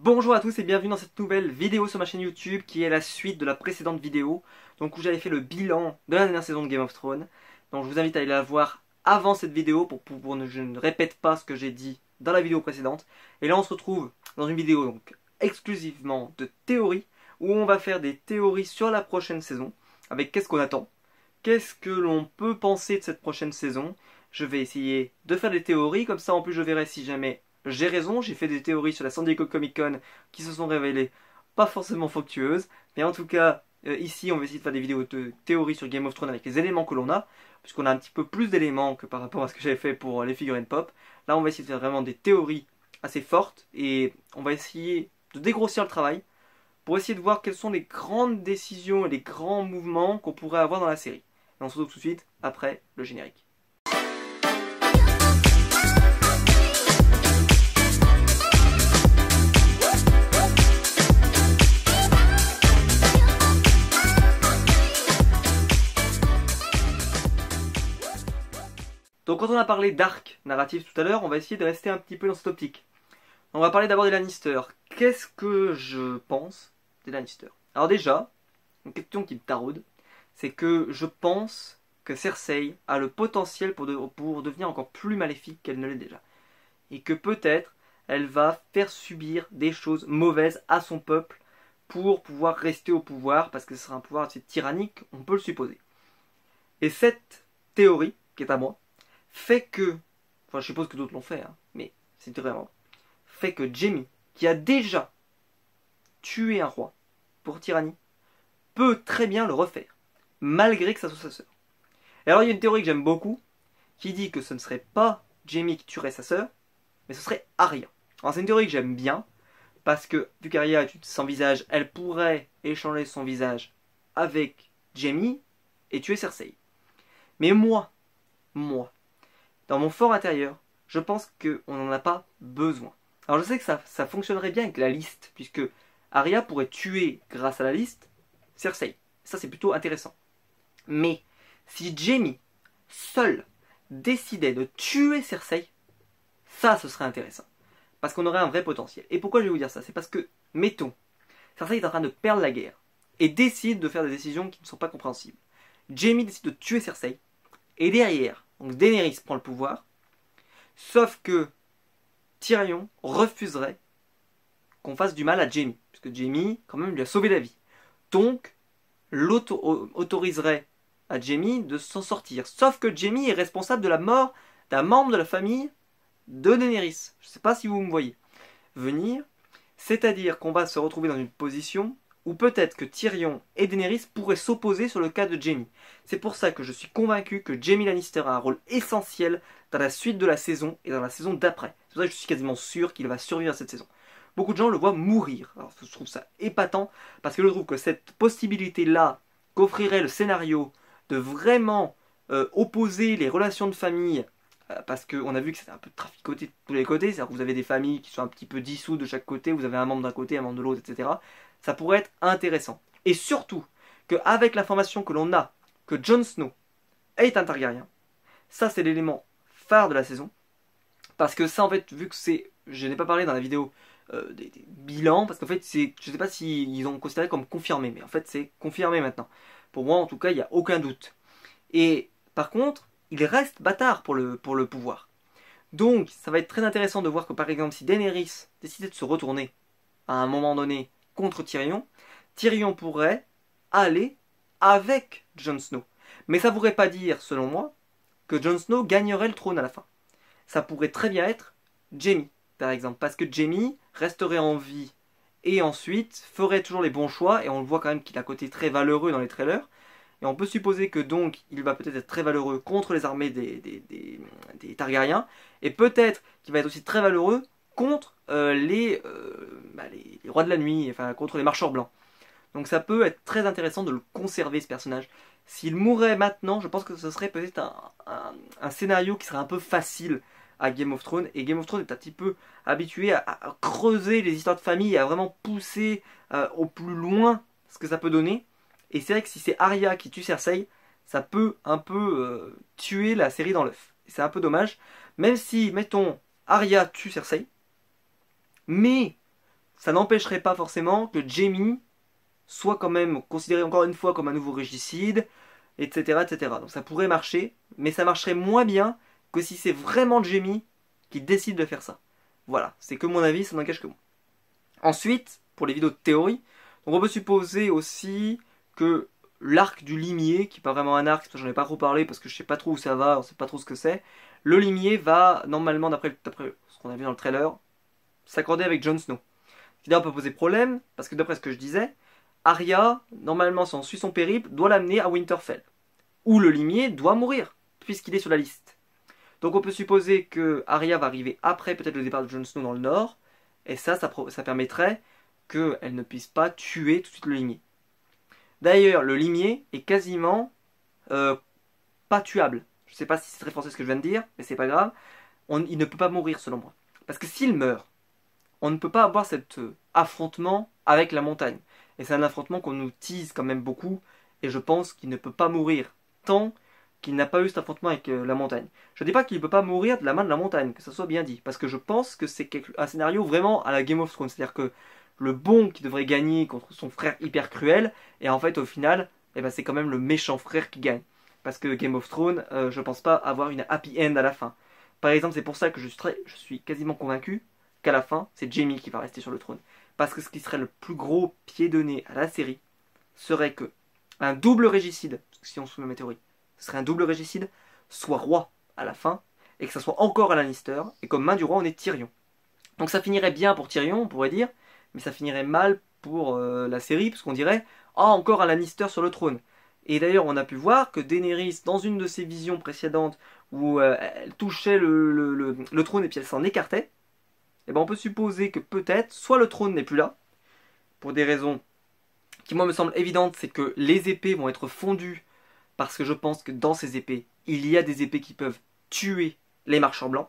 Bonjour à tous et bienvenue dans cette nouvelle vidéo sur ma chaîne YouTube qui est la suite de la précédente vidéo, donc où j'avais fait le bilan de la dernière saison de Game of Thrones. Donc je vous invite à aller la voir avant cette vidéo pour que je ne répète pas ce que j'ai dit dans la vidéo précédente. Et là on se retrouve dans une vidéo donc exclusivement de théories, où on va faire des théories sur la prochaine saison, avec qu'est-ce qu'on attend, qu'est-ce que l'on peut penser de cette prochaine saison. Je vais essayer de faire des théories, comme ça en plus je verrai si jamais j'ai raison. J'ai fait des théories sur la San Diego Comic Con qui se sont révélées pas forcément fructueuses. Mais en tout cas, ici on va essayer de faire des vidéos de théories sur Game of Thrones avec les éléments que l'on a, puisqu'on a un petit peu plus d'éléments que par rapport à ce que j'avais fait pour les figurines pop. Là on va essayer de faire vraiment des théories assez fortes et on va essayer de dégrossir le travail pour essayer de voir quelles sont les grandes décisions et les grands mouvements qu'on pourrait avoir dans la série. Et on se retrouve tout de suite après le générique. Donc quand on a parlé d'arc narratif tout à l'heure, on va essayer de rester un petit peu dans cette optique. On va parler d'abord des Lannister. Qu'est-ce que je pense des Lannister? Alors déjà, une question qui me taraude, c'est que je pense que Cersei a le potentiel pour devenir encore plus maléfique qu'elle ne l'est déjà. Et que peut-être elle va faire subir des choses mauvaises à son peuple pour pouvoir rester au pouvoir, parce que ce sera un pouvoir assez tyrannique, on peut le supposer. Et cette théorie, qui est à moi, fait que, enfin je suppose que d'autres l'ont fait, hein, mais c'est vraiment, fait que Jaime, qui a déjà tué un roi pour tyrannie, peut très bien le refaire, malgré que ça soit sa sœur. Et alors il y a une théorie que j'aime beaucoup, qui dit que ce ne serait pas Jaime qui tuerait sa sœur, mais ce serait Arya. Alors c'est une théorie que j'aime bien, parce que vu qu'Arya est sans visage, elle pourrait échanger son visage avec Jaime et tuer Cersei. Mais moi, dans mon fort intérieur, je pense qu'on n'en a pas besoin. Alors je sais que ça fonctionnerait bien avec la liste, puisque Arya pourrait tuer, grâce à la liste, Cersei. Ça c'est plutôt intéressant. Mais si Jaime, seul, décidait de tuer Cersei, ça ce serait intéressant. Parce qu'on aurait un vrai potentiel. Et pourquoi je vais vous dire ça? C'est parce que, mettons, Cersei est en train de perdre la guerre, et décide de faire des décisions qui ne sont pas compréhensibles. Jaime décide de tuer Cersei, et derrière, donc Daenerys prend le pouvoir, sauf que Tyrion refuserait qu'on fasse du mal à Jaime, puisque Jaime, quand même, lui a sauvé la vie. Donc, autoriserait à Jaime de s'en sortir. Sauf que Jaime est responsable de la mort d'un membre de la famille de Daenerys. Je ne sais pas si vous me voyez venir. C'est-à-dire qu'on va se retrouver dans une position où peut-être que Tyrion et Daenerys pourraient s'opposer sur le cas de Jaime. C'est pour ça que je suis convaincu que Jaime Lannister a un rôle essentiel dans la suite de la saison et dans la saison d'après. C'est pour ça que je suis quasiment sûr qu'il va survivre à cette saison. Beaucoup de gens le voient mourir. Alors je trouve ça épatant, parce que je trouve que cette possibilité-là qu'offrirait le scénario de vraiment opposer les relations de famille, parce qu'on a vu que c'était un peu traficoté de tous les côtés, c'est-à-dire que vous avez des familles qui sont un petit peu dissoutes de chaque côté, vous avez un membre d'un côté, un membre de l'autre, etc. Ça pourrait être intéressant. Et surtout, qu'avec l'information que l'on a, que Jon Snow est un Targaryen, ça c'est l'élément phare de la saison, parce que ça en fait, vu que c'est, je n'ai pas parlé dans la vidéo des bilans, parce qu'en fait c'est, je ne sais pas s'ils ont considéré comme confirmé, mais en fait c'est confirmé maintenant. Pour moi en tout cas, il n'y a aucun doute. Et par contre, il reste bâtard pour le pouvoir. Donc ça va être très intéressant de voir que par exemple si Daenerys décidait de se retourner à un moment donné contre Tyrion, Tyrion pourrait aller avec Jon Snow. Mais ça ne voudrait pas dire, selon moi, que Jon Snow gagnerait le trône à la fin. Ça pourrait très bien être Jaime, par exemple, parce que Jaime resterait en vie et ensuite ferait toujours les bons choix, et on le voit quand même qu'il a un côté très valeureux dans les trailers, et on peut supposer que donc il va peut-être être très valeureux contre les armées des Targaryens, et peut-être qu'il va être aussi très valeureux contre les rois de la nuit, enfin contre les marcheurs blancs. Donc ça peut être très intéressant de le conserver, ce personnage. S'il mourrait maintenant, je pense que ce serait peut-être un scénario qui serait un peu facile à Game of Thrones. Et Game of Thrones est un petit peu habitué à creuser les histoires de famille, à vraiment pousser au plus loin ce que ça peut donner. Et c'est vrai que si c'est Arya qui tue Cersei, ça peut un peu tuer la série dans l'œuf. C'est un peu dommage. Même si, mettons, Arya tue Cersei, mais ça n'empêcherait pas forcément que Jamie soit quand même considéré encore une fois comme un nouveau régicide, etc., etc. Donc ça pourrait marcher, mais ça marcherait moins bien que si c'est vraiment Jamie qui décide de faire ça. Voilà, c'est que mon avis, ça n'engage que moi. Ensuite, pour les vidéos de théorie, donc on peut supposer aussi que l'arc du limier, qui n'est pas vraiment un arc, j'en ai pas trop parlé parce que je sais pas trop où ça va, on sait pas trop ce que c'est, le limier va normalement, d'après ce qu'on a vu dans le trailer, s'accorder avec Jon Snow. Ce qui d'ailleurs peut poser problème, parce que d'après ce que je disais, Arya, normalement si on suit son périple, doit l'amener à Winterfell, où le limier doit mourir, puisqu'il est sur la liste. Donc on peut supposer que Arya va arriver après peut-être le départ de Jon Snow dans le nord, et ça permettrait qu'elle ne puisse pas tuer tout de suite le limier. D'ailleurs, le limier est quasiment pas tuable. Je sais pas si c'est très français ce que je viens de dire, mais c'est pas grave. Il ne peut pas mourir selon moi. Parce que s'il meurt, on ne peut pas avoir cet affrontement avec la montagne. Et c'est un affrontement qu'on nous tease quand même beaucoup, et je pense qu'il ne peut pas mourir tant qu'il n'a pas eu cet affrontement avec la montagne. Je ne dis pas qu'il ne peut pas mourir de la main de la montagne, que ça soit bien dit, parce que je pense que c'est un scénario vraiment à la Game of Thrones, c'est-à-dire que le bon qui devrait gagner contre son frère hyper cruel, et en fait au final, eh ben, c'est quand même le méchant frère qui gagne. Parce que Game of Thrones, je pense pas avoir une happy end à la fin. Par exemple, c'est pour ça que je suis quasiment convaincu qu'à la fin, c'est Jaime qui va rester sur le trône. Parce que ce qui serait le plus gros pied de nez à la série serait que un double régicide, si on soumet ma théorie, ce serait un double régicide, soit roi à la fin, et que ça soit encore à Lannister, et comme main du roi, on est Tyrion. Donc ça finirait bien pour Tyrion, on pourrait dire, mais ça finirait mal pour la série, parce qu'on dirait « Ah, encore un Lannister sur le trône !» Et d'ailleurs, on a pu voir que Daenerys, dans une de ses visions précédentes, où elle touchait le trône et puis elle s'en écartait, et ben on peut supposer que peut-être, soit le trône n'est plus là, pour des raisons qui moi me semblent évidentes, c'est que les épées vont être fondues, parce que je pense que dans ces épées, il y a des épées qui peuvent tuer les marchands blancs,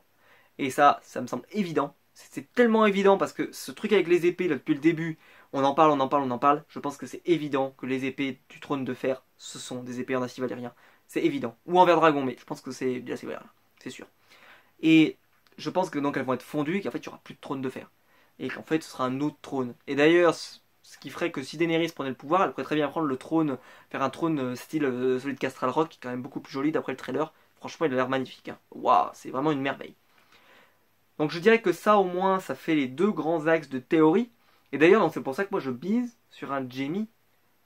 et ça me semble évident. C'est tellement évident parce que ce truc avec les épées, là, depuis le début, on en parle, on en parle, on en parle. Je pense que c'est évident que les épées du trône de fer, ce sont des épées en acier valérien. C'est évident. Ou en verre dragon, mais je pense que c'est du acier valérien. C'est sûr. Et je pense que donc elles vont être fondues et qu'en fait il n'y aura plus de trône de fer. Et qu'en fait ce sera un autre trône. Et d'ailleurs, ce qui ferait que si Daenerys prenait le pouvoir, elle pourrait très bien prendre le trône, faire un trône style celui de Castral Rock, qui est quand même beaucoup plus joli d'après le trailer. Franchement, il a l'air magnifique. Hein. Waouh, c'est vraiment une merveille. Donc je dirais que ça au moins, ça fait les deux grands axes de théorie. Et d'ailleurs, c'est pour ça que moi je bise sur un Jaime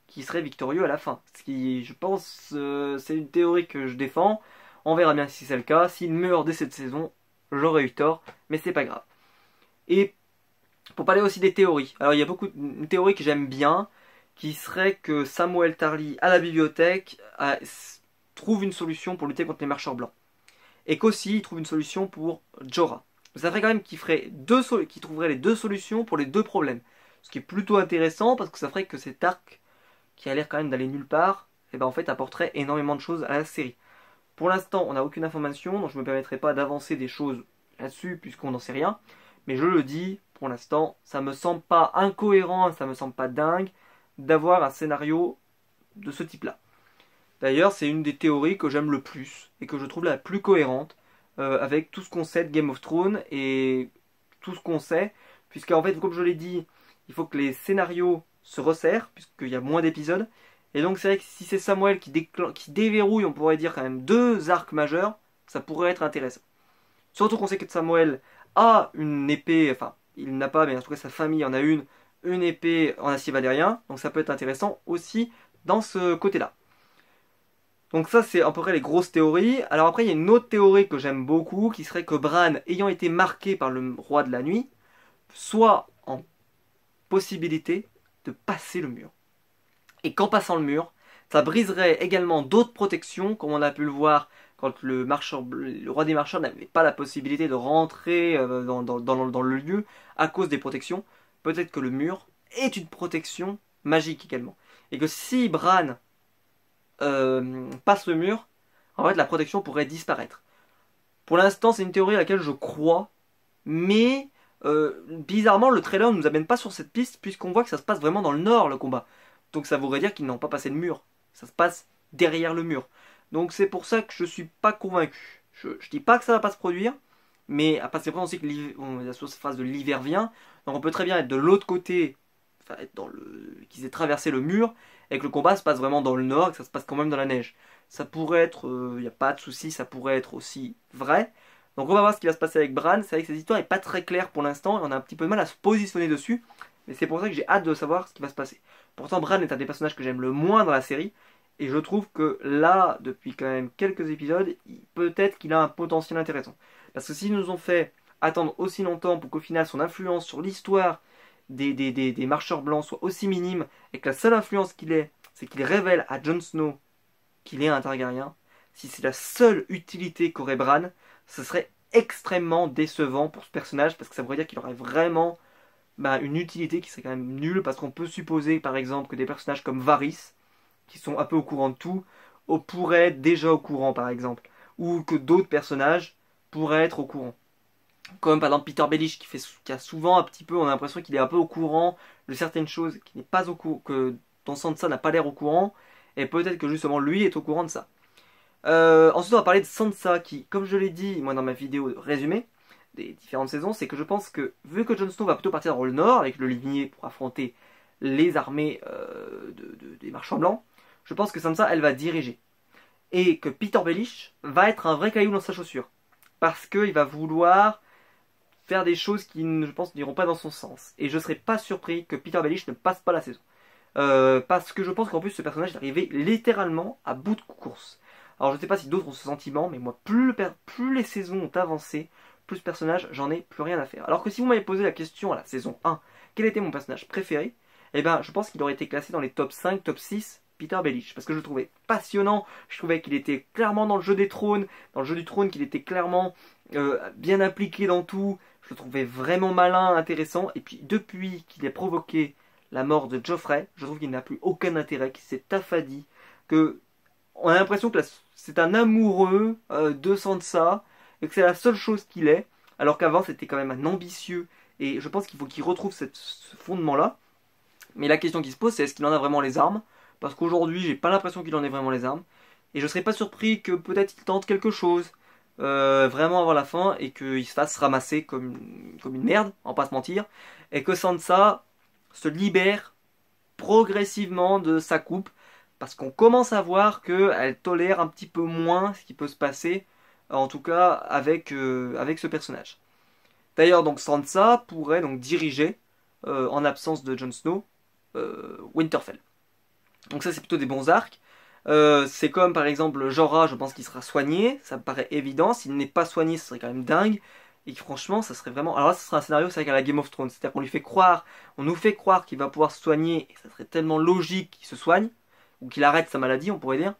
qui serait victorieux à la fin. Ce qui, je pense, c'est une théorie que je défends. On verra bien si c'est le cas. S'il meurt dès cette saison, j'aurais eu tort, mais c'est pas grave. Et pour parler aussi des théories, alors il y a une théorie que j'aime bien, qui serait que Samuel Tarly à la bibliothèque trouve une solution pour lutter contre les marcheurs blancs. Et qu'aussi il trouve une solution pour Jorah. Ça ferait quand même qu'il trouverait les deux solutions pour les deux problèmes. Ce qui est plutôt intéressant parce que ça ferait que cet arc, qui a l'air quand même d'aller nulle part, et ben en fait apporterait énormément de choses à la série. Pour l'instant, on n'a aucune information, donc je ne me permettrai pas d'avancer des choses là-dessus puisqu'on n'en sait rien. Mais je le dis, pour l'instant, ça me semble pas incohérent, ça me semble pas dingue d'avoir un scénario de ce type-là. D'ailleurs, c'est une des théories que j'aime le plus et que je trouve la plus cohérente avec tout ce qu'on sait de Game of Thrones et tout ce qu'on sait, puisqu'en fait, comme je l'ai dit, il faut que les scénarios se resserrent, puisqu'il y a moins d'épisodes. Et donc c'est vrai que si c'est Samuel qui déverrouille, on pourrait dire quand même deux arcs majeurs, ça pourrait être intéressant. Surtout qu'on sait que Samuel a une épée, enfin, il n'a pas, mais en tout cas sa famille en a une épée en acier valérien, donc ça peut être intéressant aussi dans ce côté-là. Donc ça c'est à peu près les grosses théories. Alors après il y a une autre théorie que j'aime beaucoup, qui serait que Bran, ayant été marqué par le roi de la nuit, soit en possibilité de passer le mur. Et qu'en passant le mur, ça briserait également d'autres protections, comme on a pu le voir quand le roi des marcheurs n'avait pas la possibilité de rentrer dans le lieu à cause des protections. Peut-être que le mur est une protection magique également. Et que si Bran passe le mur, en fait la protection pourrait disparaître. Pour l'instant c'est une théorie à laquelle je crois, mais bizarrement le trailer ne nous amène pas sur cette piste puisqu'on voit que ça se passe vraiment dans le nord le combat. Donc ça voudrait dire qu'ils n'ont pas passé le mur. Ça se passe derrière le mur. Donc c'est pour ça que je suis pas convaincu. Je dis pas que ça va pas se produire, mais à partir de on sait que il y a cette phrase de l'hiver vient, donc on peut très bien être de l'autre côté, enfin être dans qu'ils aient traversé le mur, et que le combat se passe vraiment dans le nord, et que ça se passe quand même dans la neige. Ça pourrait être, il n'y a pas de souci, ça pourrait être aussi vrai. Donc on va voir ce qui va se passer avec Bran. C'est vrai que cette histoire n'est pas très claire pour l'instant, et on a un petit peu de mal à se positionner dessus, mais c'est pour ça que j'ai hâte de savoir ce qui va se passer. Pourtant Bran est un des personnages que j'aime le moins dans la série, et je trouve que là, depuis quand même quelques épisodes, peut-être qu'il a un potentiel intéressant. Parce que s'ils nous ont fait attendre aussi longtemps pour qu'au final son influence sur l'histoire des marcheurs blancs soit aussi minime, et que la seule influence qu'il ait, c'est qu'il révèle à Jon Snow qu'il est un Targaryen, si c'est la seule utilité qu'aurait Bran, ce serait extrêmement décevant pour ce personnage, parce que ça voudrait dire qu'il aurait vraiment une utilité qui serait quand même nulle, parce qu'on peut supposer par exemple que des personnages comme Varys, qui sont un peu au courant de tout, pourraient être déjà au courant par exemple, ou que d'autres personnages pourraient être au courant. Comme par exemple Peter Baelish qui a souvent un petit peu, on a l'impression qu'il est un peu au courant de certaines choses, qui n'est pas au courant, que dont Sansa n'a pas l'air au courant, et peut-être que justement lui est au courant de ça. Ensuite on va parler de Sansa qui, comme je l'ai dit moi dans ma vidéo de résumé des différentes saisons, c'est que je pense que vu que Jon Snow va plutôt partir dans le nord avec le limier pour affronter les armées des marchands blancs, je pense que Sansa elle va diriger. Et que Peter Baelish va être un vrai caillou dans sa chaussure. Parce qu'il va vouloir faire des choses qui, je pense, n'iront pas dans son sens. Et je serais pas surpris que Peter Baelish ne passe pas la saison. Parce que je pense qu'en plus ce personnage est arrivé littéralement à bout de course. Alors je ne sais pas si d'autres ont ce sentiment, mais moi plus les saisons ont avancé, plus ce personnage, j'en ai plus rien à faire. Alors que si vous m'avez posé la question à la saison 1, quel était mon personnage préféré, eh ben je pense qu'il aurait été classé dans les top 5, top 6, Peter Baelish. Parce que je le trouvais passionnant, je trouvais qu'il était clairement dans le jeu des trônes, dans le jeu du trône, qu'il était clairement bien impliqué dans tout, je le trouvais vraiment malin, intéressant, et puis depuis qu'il ait provoqué la mort de Joffrey, je trouve qu'il n'a plus aucun intérêt, qu'il s'est affadi, que on a l'impression que c'est un amoureux de Sansa, et que c'est la seule chose qu'il est, alors qu'avant c'était quand même un ambitieux, et je pense qu'il faut qu'il retrouve ce fondement-là. Mais la question qui se pose, c'est est-ce qu'il en a vraiment les armes? Parce qu'aujourd'hui, j'ai pas l'impression qu'il en ait vraiment les armes, et je serais pas surpris que peut-être il tente quelque chose, vraiment avant la fin, et qu'il se fasse ramasser comme une merde, on va pas se mentir, et que Sansa se libère progressivement de sa coupe, parce qu'on commence à voir qu'elle tolère un petit peu moins ce qui peut se passer, en tout cas avec ce personnage. D'ailleurs, donc Sansa pourrait donc diriger, en absence de Jon Snow, Winterfell. Donc ça c'est plutôt des bons arcs. C'est comme par exemple Jorah, je pense qu'il sera soigné, ça me paraît évident. S'il n'est pas soigné, ce serait quand même dingue. Et franchement, ça serait vraiment. Alors là, ce serait un scénario, c'est à la Game of Thrones. C'est-à-dire qu'on lui fait croire, on nous fait croire qu'il va pouvoir se soigner, et ça serait tellement logique qu'il se soigne, ou qu'il arrête sa maladie, on pourrait dire.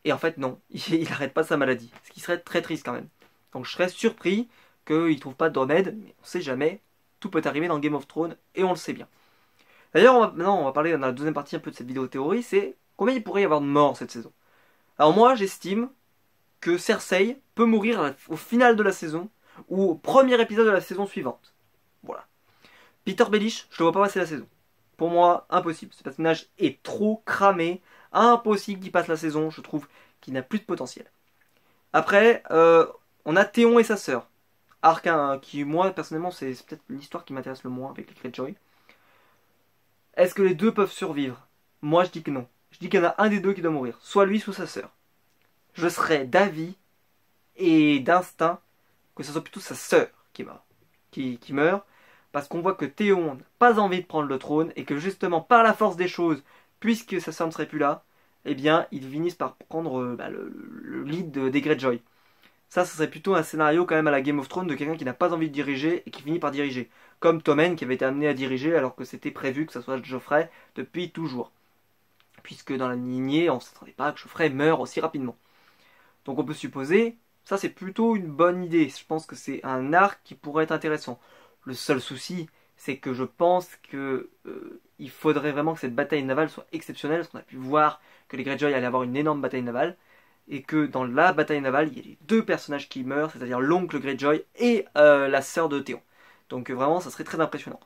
Et en fait, non, il n'arrête pas sa maladie. Ce qui serait très triste quand même. Donc je serais surpris qu'il ne trouve pas de remède, mais on sait jamais. Tout peut arriver dans Game of Thrones, et on le sait bien. D'ailleurs, maintenant, on va parler dans la deuxième partie un peu de cette vidéo théorie, c'est combien il pourrait y avoir de morts cette saison. Alors moi, j'estime que Cersei peut mourir au final de la saison, ou au premier épisode de la saison suivante. Voilà. Peter Baelish, je ne le vois pas passer la saison. Pour moi, impossible. Ce personnage est trop cramé, impossible qu'il passe la saison, je trouve qu'il n'a plus de potentiel. Après, on a Théon et sa sœur. Arc qui, moi, personnellement, c'est peut-être l'histoire qui m'intéresse le moins avec les Greyjoy. Est-ce que les deux peuvent survivre? Moi, je dis que non. Je dis qu'il y en a un des deux qui doit mourir. Soit lui, soit sa sœur. Je serais d'avis et d'instinct que ce soit plutôt sa sœur qui meurt. Parce qu'on voit que Théon n'a pas envie de prendre le trône. Et que justement, par la force des choses, puisque sa sœur ne serait plus là, eh bien, ils finissent par prendre le lead des Greyjoy. Ça, ce serait plutôt un scénario quand même à la Game of Thrones de quelqu'un qui n'a pas envie de diriger et qui finit par diriger. Comme Tommen qui avait été amené à diriger alors que c'était prévu que ce soit Joffrey depuis toujours. Puisque dans la lignée, on ne s'attendait pas que Joffrey meure aussi rapidement. Donc on peut supposer, ça c'est plutôt une bonne idée. Je pense que c'est un arc qui pourrait être intéressant. Le seul souci, c'est que je pense que il faudrait vraiment que cette bataille navale soit exceptionnelle, parce qu'on a pu voir que les Greyjoy allaient avoir une énorme bataille navale, et que dans la bataille navale, il y a les deux personnages qui meurent, c'est-à-dire l'oncle Greyjoy et la sœur de Théon. Donc vraiment, ça serait très impressionnant.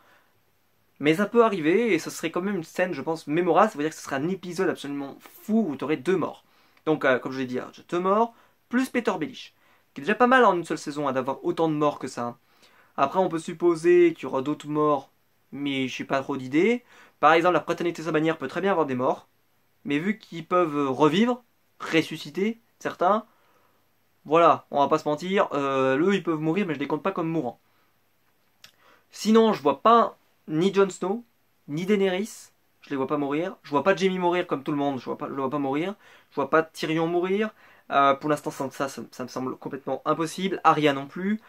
Mais ça peut arriver, et ce serait quand même une scène, je pense, mémorable. Ça veut dire que ce serait un épisode absolument fou où tu aurais deux morts. Donc, comme je l'ai dit, deux morts, plus Peter Baelish. qui est déjà pas mal en une seule saison, hein, d'avoir autant de morts que ça. Hein. Après, on peut supposer qu'il y aura d'autres morts, mais je n'ai pas trop d'idées. Par exemple, la fraternité Sabanière peut très bien avoir des morts, mais vu qu'ils peuvent revivre, ressusciter, certains, voilà, on va pas se mentir, eux ils peuvent mourir, mais je les compte pas comme mourants. Sinon, je vois pas ni Jon Snow, ni Daenerys, je les vois pas mourir. Je vois pas Jaime mourir comme tout le monde, je le vois pas mourir. Je vois pas Tyrion mourir. Pour l'instant, ça me semble complètement impossible. Arya non plus.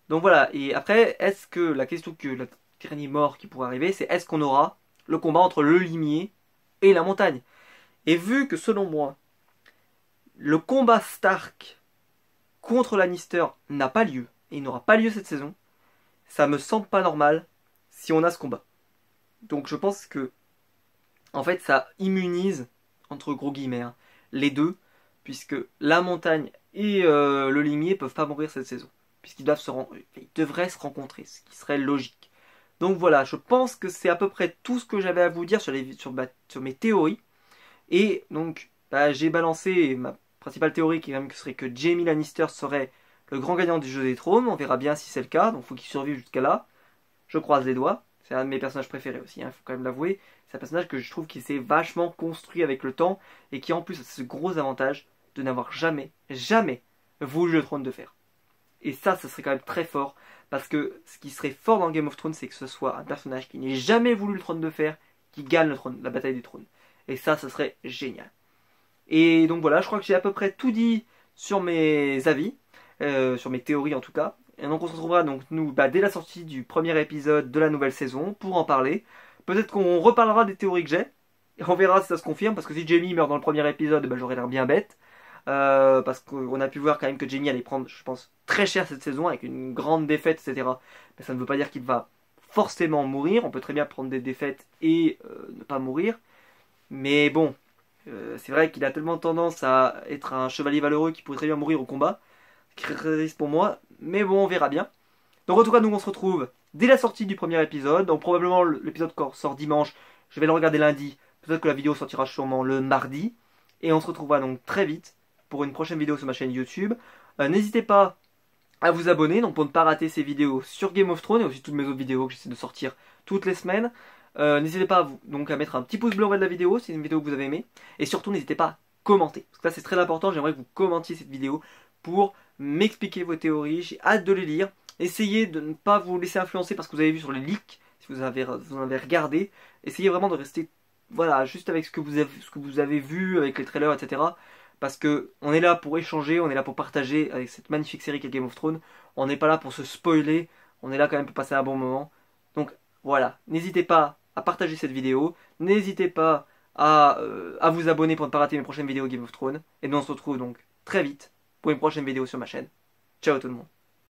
Donc voilà, et après, est-ce que la question que la dernière mort qui pourrait arriver, c'est est-ce qu'on aura le combat entre le limier et la montagne? Et vu que selon moi, le combat Stark contre Lannister n'a pas lieu, et il n'aura pas lieu cette saison, ça me semble pas normal si on a ce combat. Donc je pense que en fait ça immunise entre gros guillemets hein, les deux, puisque la montagne et le limier peuvent pas mourir cette saison, puisqu'ils ils devraient se rencontrer, ce qui serait logique. Donc voilà, je pense que c'est à peu près tout ce que j'avais à vous dire sur mes théories. Et donc j'ai balancé ma principale théorie qui serait que Jaime Lannister serait le grand gagnant du jeu des trônes. On verra bien si c'est le cas, donc il faut qu'il survive jusqu'à là. Je croise les doigts. C'est un de mes personnages préférés aussi, il faut quand même l'avouer. C'est un personnage que je trouve qui s'est vachement construit avec le temps et qui en plus a ce gros avantage de n'avoir jamais voulu le trône de fer. Et ça serait quand même très fort parce que ce qui serait fort dans Game of Thrones, c'est que ce soit un personnage qui n'ait jamais voulu le trône de fer qui gagne la bataille du trône. Et ça serait génial. Et donc voilà, je crois que j'ai à peu près tout dit sur mes avis, sur mes théories en tout cas. Et donc on se retrouvera donc nous dès la sortie du premier épisode de la nouvelle saison pour en parler. Peut-être qu'on reparlera des théories que j'ai. Et on verra si ça se confirme, parce que si Jaime meurt dans le premier épisode, j'aurais l'air bien bête. Parce qu'on a pu voir quand même que Jaime allait prendre, je pense, très cher cette saison, avec une grande défaite, etc. Mais ça ne veut pas dire qu'il va forcément mourir. On peut très bien prendre des défaites et ne pas mourir. Mais bon, c'est vrai qu'il a tellement tendance à être un chevalier valeureux qui pourrait très bien mourir au combat. Ce qui serait risque pour moi. Mais bon, on verra bien. Donc en tout cas, nous on se retrouve dès la sortie du premier épisode. Donc probablement l'épisode sort dimanche. Je vais le regarder lundi. Peut-être que la vidéo sortira sûrement le mardi. Et on se retrouvera donc très vite pour une prochaine vidéo sur ma chaîne YouTube. N'hésitez pas à vous abonner donc pour ne pas rater ces vidéos sur Game of Thrones et aussi toutes mes autres vidéos que j'essaie de sortir toutes les semaines. N'hésitez pas à mettre un petit pouce bleu en bas de la vidéo si c'est une vidéo que vous avez aimée. Et surtout n'hésitez pas à commenter. Parce que là c'est très important, j'aimerais que vous commentiez cette vidéo pour m'expliquer vos théories. J'ai hâte de les lire. Essayez de ne pas vous laisser influencer parce que vous avez vu sur les leaks, si vous en avez regardé. Essayez vraiment de rester voilà, juste avec ce que vous avez vu, avec les trailers, etc. Parce que on est là pour échanger, on est là pour partager avec cette magnifique série qu'est Game of Thrones. On n'est pas là pour se spoiler, on est là quand même pour passer un bon moment. Donc voilà, n'hésitez pas à partager cette vidéo, n'hésitez pas à vous abonner pour ne pas rater mes prochaines vidéos Game of Thrones. Et nous on se retrouve donc très vite pour une prochaine vidéo sur ma chaîne. Ciao tout le monde.